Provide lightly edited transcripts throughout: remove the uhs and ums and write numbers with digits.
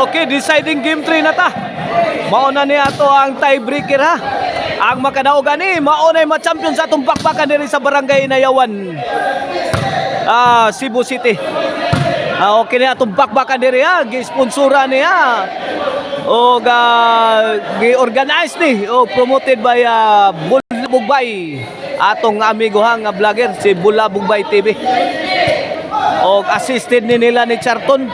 Okay, deciding game 3 na ta. Mauna niya to ang tiebreaker ha. Ang makadaogan ni maunay ma-champion sa atong bakbakan diri sa Barangay Inayawan. Cebu City. Okay niya atong bakbakan diri ha. Gi-sponsora niya. O gi-organize ni o promoted by Bula Bugbay. Atong amigo ha nga vlogger si Bula Bugbay TV. O assisted ni nila ni Charton.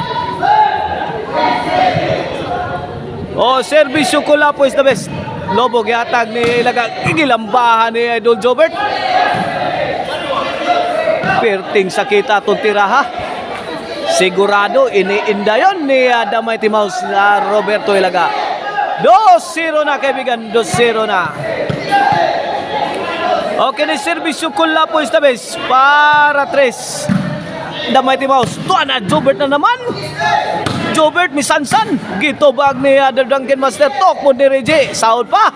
Servisyo Kulapo is the best. Lobo gihatag ni ilaga gilambahan ni Idol Jobert. Perting sakita atong tiraha. Sigurado iniinda yon ni The Mighty Mouse Roberto Ilaga. 2-0 na kaibigan, 2-0 na. Okay, ni Servisyo Kulapo is the best para 3. The Mighty Mouse. Tuan na Jobert na naman. Jobert misansan. Gitobag ni Duncan Master. Tok mo ni Reggie. Saud pa.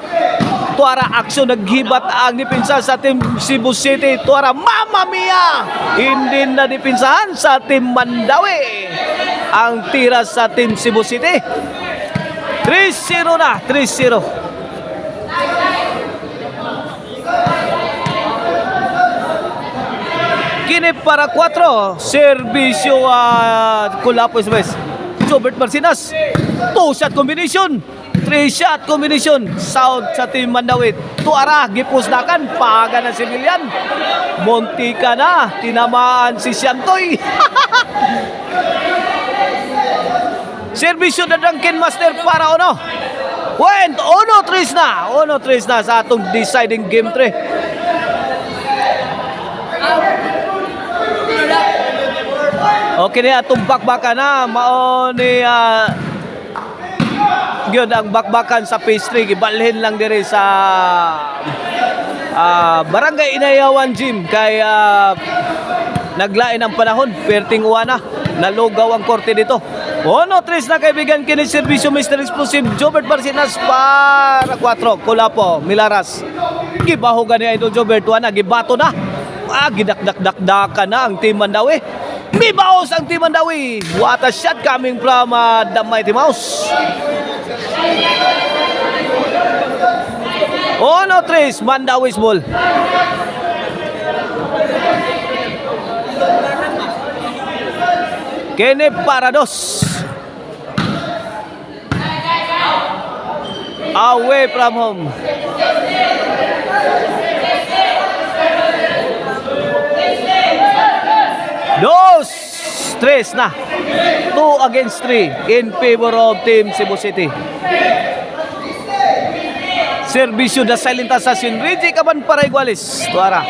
Tuara aksyon naghibat ang dipinsa sa team Cebu City. Tuara Mamma Mia. Hindi na dipinsahan sa team Mandawi. Ang tira sa team Cebu City. 3-0 na. 3-0. Kini para 4. Servisyo Kulapo is best. Jobert Marcinas. 2-shot combination. 3-shot combination. South sa team Mandawit. Tuara. Gipusdakan. Paga na si Milian. Montika na. Tinamaan si Siantoy. Servisyo na Duncan Master para ono. Went. 1-3 na. 1-3 na sa atong deciding game 3. Okay na atong bakbakan na mao ni gyud ang bakbakan sa phase 3 gibalhin lang diri sa Barangay Inayawan Gym kay naglain ang panahon perting uwana nalugaw ang korte dito. 1-3 na kaibigan kini Servisyo Mr. Explosive Jobert Marcinas para 4 Kulapo Milaras. Gibahugan ni Idol Jobert na gibato na. Gidakdak-dakdakan na ang team Mandawi. Mibaos ang team Mandawi. What a shot coming from The Mighty Mouse. 1-3 Mandawi's ball. Kene para 2. Away from home. Dos, 3 na. 2 against 3 in favor of team Cebu City. Servisyo na silent assassin. Reggie Kaban para Iguales. Tuara.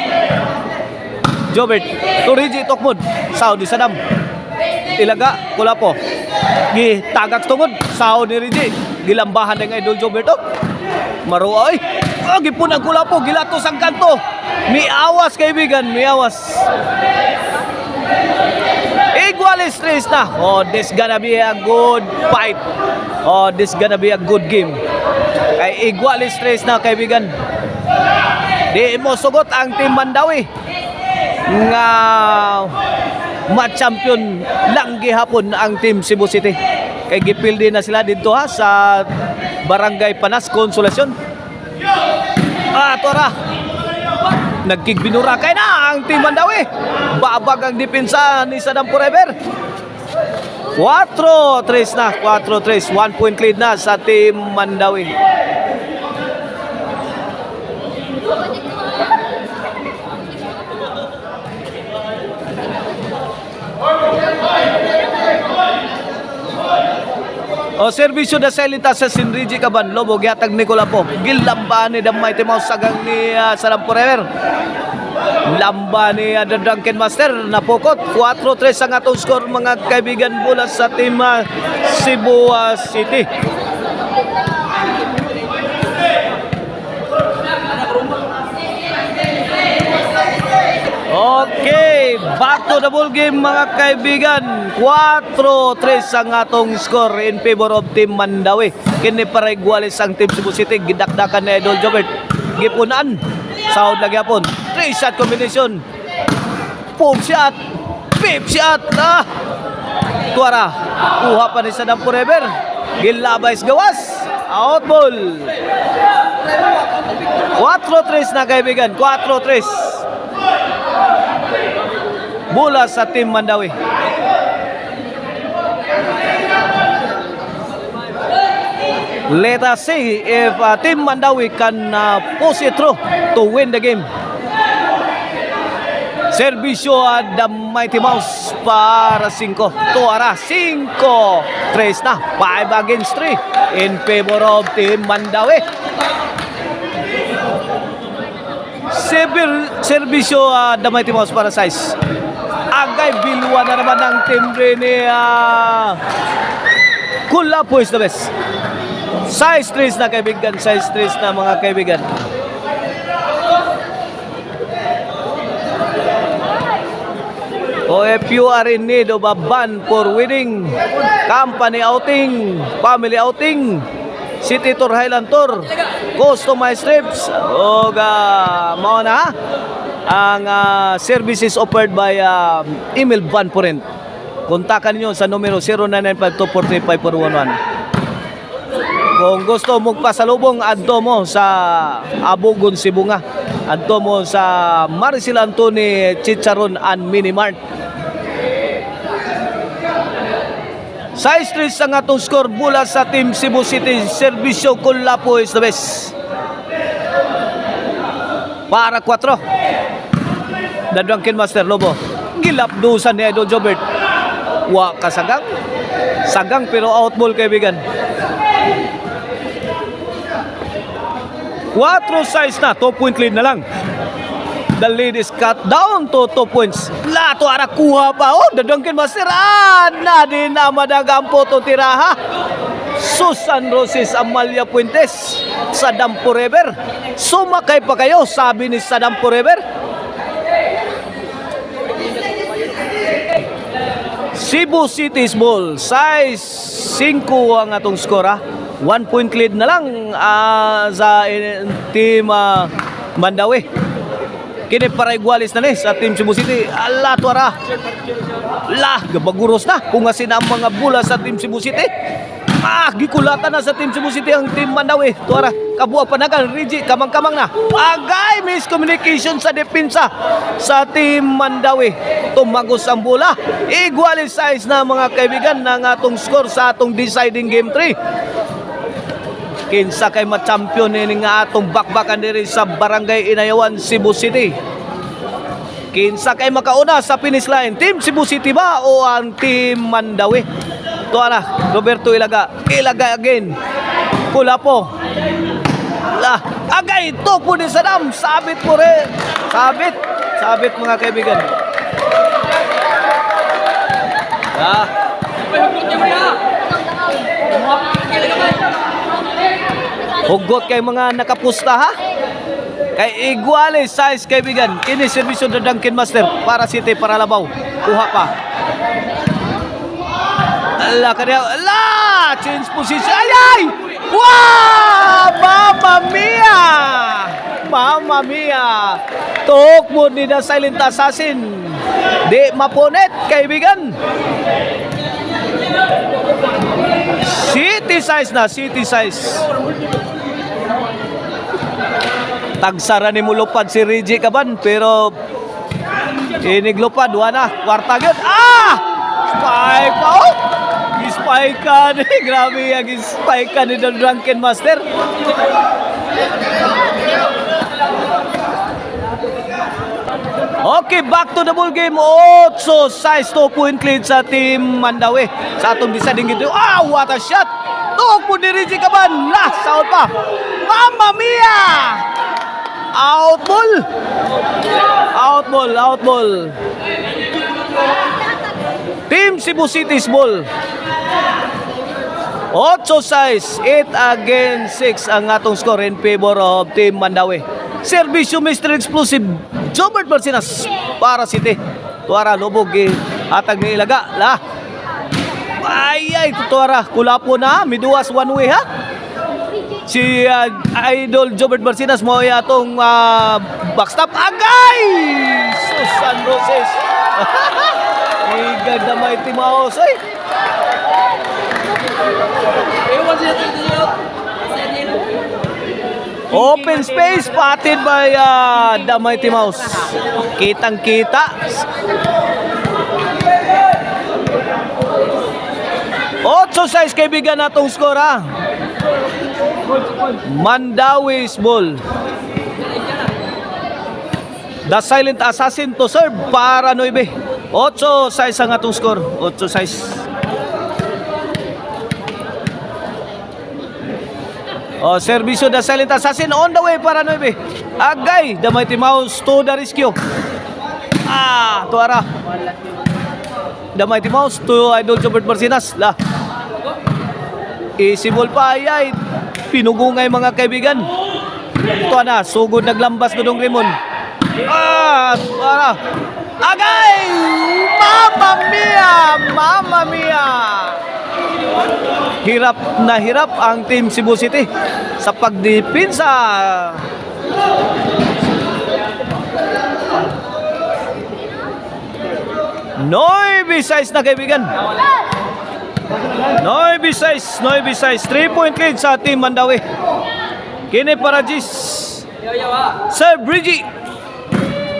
Jobert. To Reggie Tokmod. Saudi Sadam. Ilaga. Kulapo. Gitagak tungod. Saudi ni Reggie. Gilambahan ng Idol Jobert. Maruoy. Gipun ang Kulapo. Gilatos ang kanto. Miawas kaibigan. Miawas. Iguales 3 na. This gonna be a good fight. This gonna be a good game. Kay Iguales 3 na kaibigan. Di mo sugot ang team Mandawi nga ma-champion lang gihapon ang team Cebu City. Kay gipildi na sila dito sa Barangay Panas Consolacion. Tora. Nagkigbinurakay na ang team Mandawi. Babag ang depensa ni Sadam Forever. 4-3 na. 4-3. 1 point lead na sa team Mandawi. Servisyo na silent assassin Reggie Kaban. Lobo gihatag ni Kulapo. Gilamba ni The Mighty Mouse sagang ni Sadam Forever. Lamba ni The Drunken Master. Napukot. 4-3 ang atong score mga kaibigan mula sa team Cebu City. Okay, back to the ball game mga kaibigan. 4-3 ang atong score in favor of team Mandawi. Kini para Iguales ang team Cebu City. Gidakdakan ni Idol Jobert. Gipunan. Sound lagi hapon. 3-shot combination. Boom shot. Pip shot. Tuara. Kuha pa ni Sadam Forever. Gilabays gawas. Out ball. 4-3 na kaibigan. 4-3. Bola sa Team Mandawi. Let us see if Team Mandawi can push it through to win the game. Servisyo the Mighty Mouse para 5. Tuara 5. 3 na. 5 against 3 in favor of Team Mandawi. Servisyo the Mighty Mouse para 6. Agay bilwa na naman ang timbre ni Kulapo is the best. Size 3 na kaibigan, size 3 na mga kaibigan. So if you are in need of a van for wedding, company outing, family outing, city tour, highland tour, customized trips, o mao na ang services offered by email van for rent. Kontakan niyo sa numero 0995-245-411. Kung gusto mong pasalubong, adto mo sa Abugon, Sibunga. Adto mo sa Maricel Antony Chicharon and Minimart. Size 3 ang atong score bula sa Team Cebu City. Servisyo Kulapo is the best. Para 4. The Drunken Master Lobo. Gilapdusan ni Idol Jobert. Wa kasagang. Sagang pero out ball kaibigan. 4-6 na, 2-point lead na lang. The lead is cut down to 2 points. Lato ara kuha pa. The Drunken Master. Na din na madagampo to tiraha. Susan Roses Amalia Puentes sa Dam Forever. Sumakay pa kayo, sabi ni Sadam Forever. Cebu City's ball. Size 5 ang atong skora. 1 point lead na lang sa Team Mandawi. Kini para igualis na ni sa Team Cebu City. Ala tuara. Gabaguros na kung asin ang mga bula sa Team Cebu City. Gikulatan na sa Team Cebu City ang Team Mandawi. Tuara, kabuang panagan, Rigi, kamang-kamang na. Agay, miscommunication sa depensa sa Team Mandawi. Tumagos ang bola. Igualis size na mga kaibigan ng atong score sa atong deciding game 3. Kinsa kay ma-champion ini nga atong bakbakan diri sa Barangay Inayawan, Cebu City. Kinsa kay makauna sa finish line? Team Cebu City ba o ang Team Mandawi? Tuara, Roberto Ilaga. Ilaga again. Kulapo. Agay, tupo ni Sadam. Sabit po rin. Sabit mga kaibigan. Hugot kay mga nakapusta ha. Kay iguales size kaibigan. Kini servisyo ng Drunken Master para City para Labaw. Kuha pa. Change position. Ay! Wow! Mamma mia! Tok mo ni na silent assassin. Di mapunet kaibigan. City size na, city size. Tagsara ni mulupad si Rigi Kaban pero iniglupad wala kwarta gyud. Spike out. Spike ka ni grabe ang spike ka ni The Drunken Master. Okay, back to the ball game. 8-6, 2-point lead sa Team Mandawi. Sa atong deciding game. What a shot! Tuok po ni Rigi Kaban. Sound pa. Mamma mia! Out ball. Team Cebu City's ball. 8-6, 8 against 6 ang atong score in favor of Team Mandawi. Servisyo Mr. Explosive Jobert Marcinas para City. Tuara lubog atag ni Ilaga. Ay, tuara Kulapo na miduas one way ha. Si Idol Jobert Marcinas mo atong backstop. Agay! Susan Roses. Igag na may timaos. Open space, patid by the Mighty Mouse. Kitang-kita. Otso size kaibigan natong score ha. Mandawis ball. The Silent Assassin to serve para 9. 8 size ang atong score. 8 size. Oh, serbisyo The Silent Assassin on the way para 9. Agay, the Mighty Mouse to the rescue. Tuara. The Mighty Mouse to Idol Jobert Marcinas. Lah. Easy ball pa ay pinugungay mga kaibigan. Ito na, sugod naglambas Dudong Raymond. Tuara. Agay! Mamma mia! Mamma mia! Hirap na hirap ang Team Cebu City sa pagdipinsa. Noy size na kaibigan. Noy size. 3-point lead sa Team Mandawi. Kini para Gis. Sir Bridgie.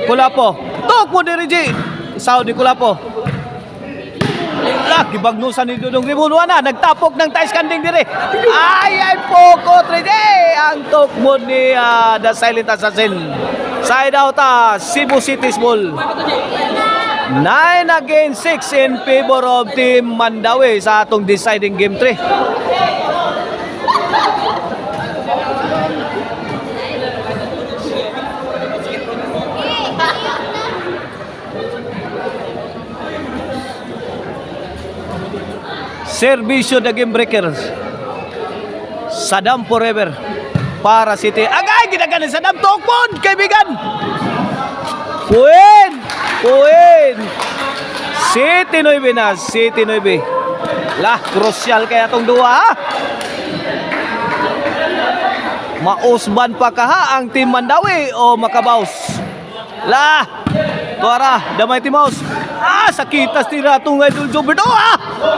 Kulapo. Tok mo ni Reggie. Saudi Kulapo. Gibagnusan ni Dudong Ribuno na. Nagtapok ng tais kanding dire. Ay poko 3D. Ang tokmo ni The Silent Assassin. Side out Cebu City's ball. 9 against 6 in favor of Team Mandawi sa atong deciding game 3. Servisyo the game breakers. Saddam forever para City. Agay ginaganin Saddam Tokpon kaibigan. Puin. City 9 na. City 9. Lah crucial kaya tong duwa ha. Mausban pa kaha ang Team Mandawi o makabaws. Lah tuara the Mighty Mouse. Sakitas tira itong Idol Jobert.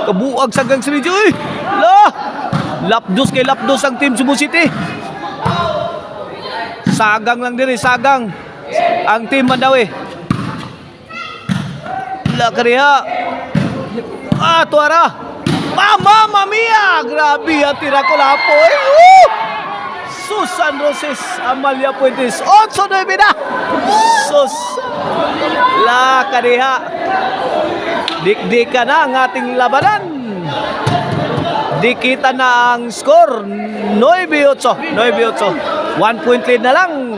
Kabuag sa gang Srijo. Lapdos kay lapdos ang Team Cebu City. Sagang lang diri, sagang ang Team Mandawi. Kariha. Tuara. Mamma mia! Grabe ang tira ko lapo. Susan Roses, Amalia Puentes. 8-9 na. Sus. Kariha. Dikdika na ang ating labanan. Dikita na ang score. 9-8. 1 point lead na lang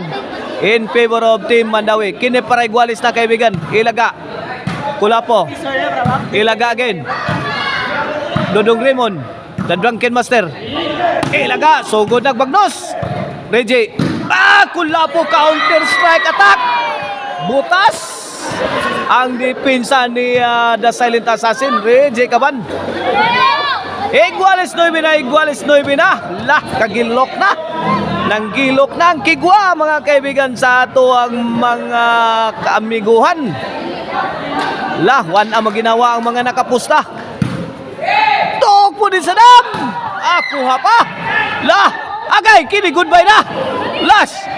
in favor of Team Mandawi. Kini para igualis na kaibigan. Ilaga. Kulapo. Ilaga again. Dudong Raymond. The Drunken Master. Ilaga. Sugod nagbagnos. Reggie. Kulapo counter strike attack. Butas. Ang depensa ni The Silent Assassin. Reggie Caban. Iguales 9 na. Kagilok na. Nanggilok na ang kigwa mga kaibigan sa ato ang mga kaamiguhan. 1 ang maginawa ang mga nakapusta. Tok po din sa dam. Kuha pa. Agay, kini goodbye na.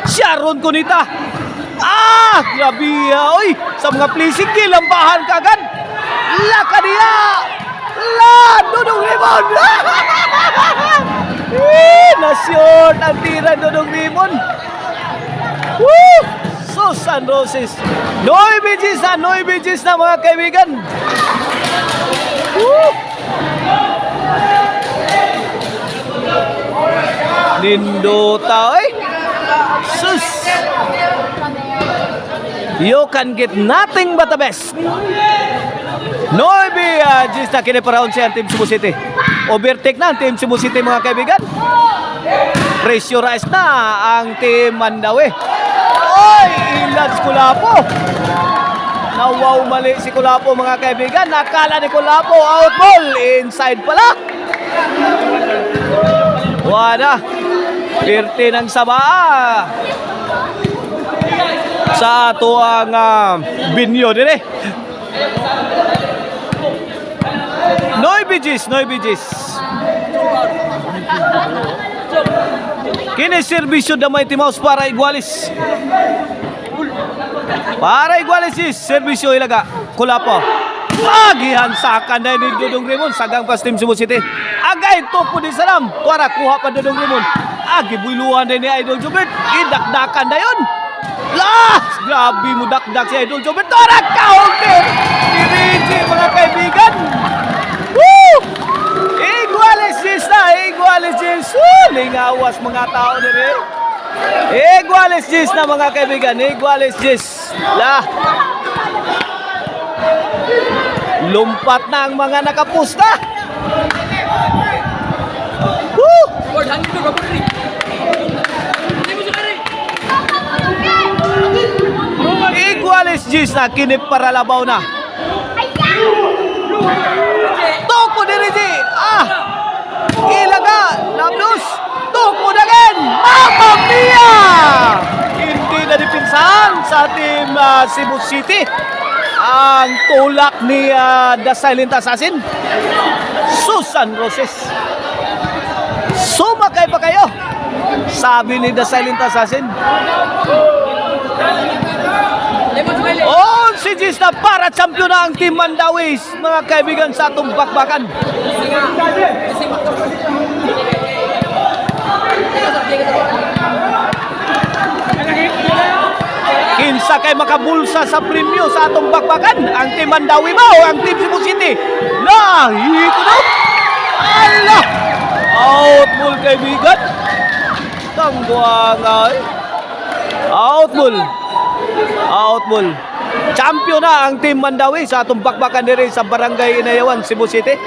Sharon Kunita. Grabe oy. Sa mga plising kilambahan kagad. Kaniya. Dudong Raymond. Nasyon ang tira Dudong Raymond. Susan Roses. Noy bigis na mga kaibigan. Nindota sus. You can get nothing but the best. Noy bigis na kini para ang Team Cebu City. Overtake na ang Team Cebu City mga kaibigan. Pressurize na ang Team Mandawi. Ilads Kulapo. Nawaw mali si Kulapo mga kaibigan. Nakala ni Kulapo out ball. Inside pala. Wala. Pirti ng Sabaa. Sa ato ang binyo din Noy Bigis. Kini serbisyo damay timaus para Iguales. Para Iguales is serbisyo ilaga. Kulapo. Agihan sakan na ni Dudong Raymond sagang pas Team Cebu City. Agay tok po di salam. Tuara kuha pa Dudong Raymond. Agi buluhan din ni Idol Jobert. Idakdakan na yun. Las! Grabe mo dakdak si Idol Jobert. Tuara counter! Dirigi mga kaibigan. Woo! Iguales is na. Iguales is. Lingawas mga tao ni Ray. Iguales is na mga kaibigan. Iguales is. Lah. Lumpat na ang mga nakapusta. Woo! Iguales Gis na kinip para labaw na. Toko diriji. Ilaga. Labdos. Toko again. Mamma mia! Hindi na dipinsan sa team Cebu City. Ang tulak ni The Silent Assassin, Susan Roses. Sumakay pa kayo, sabi ni The Silent Assassin. Si Gis na para champion na ang Team Mandawis, mga kaibigan sa atong bakbakan. Kinsa kay makabulsa sa premyo sa atong bakbakan, ang Team Mandawi ba o ang Team Cebu City? Ito na! Allah! Outball kaibigan. Tangguangay. Outball. Outball. Champion na ang Team Mandawi sa atong bakbakan diri sa Barangay Inayawan, Cebu City.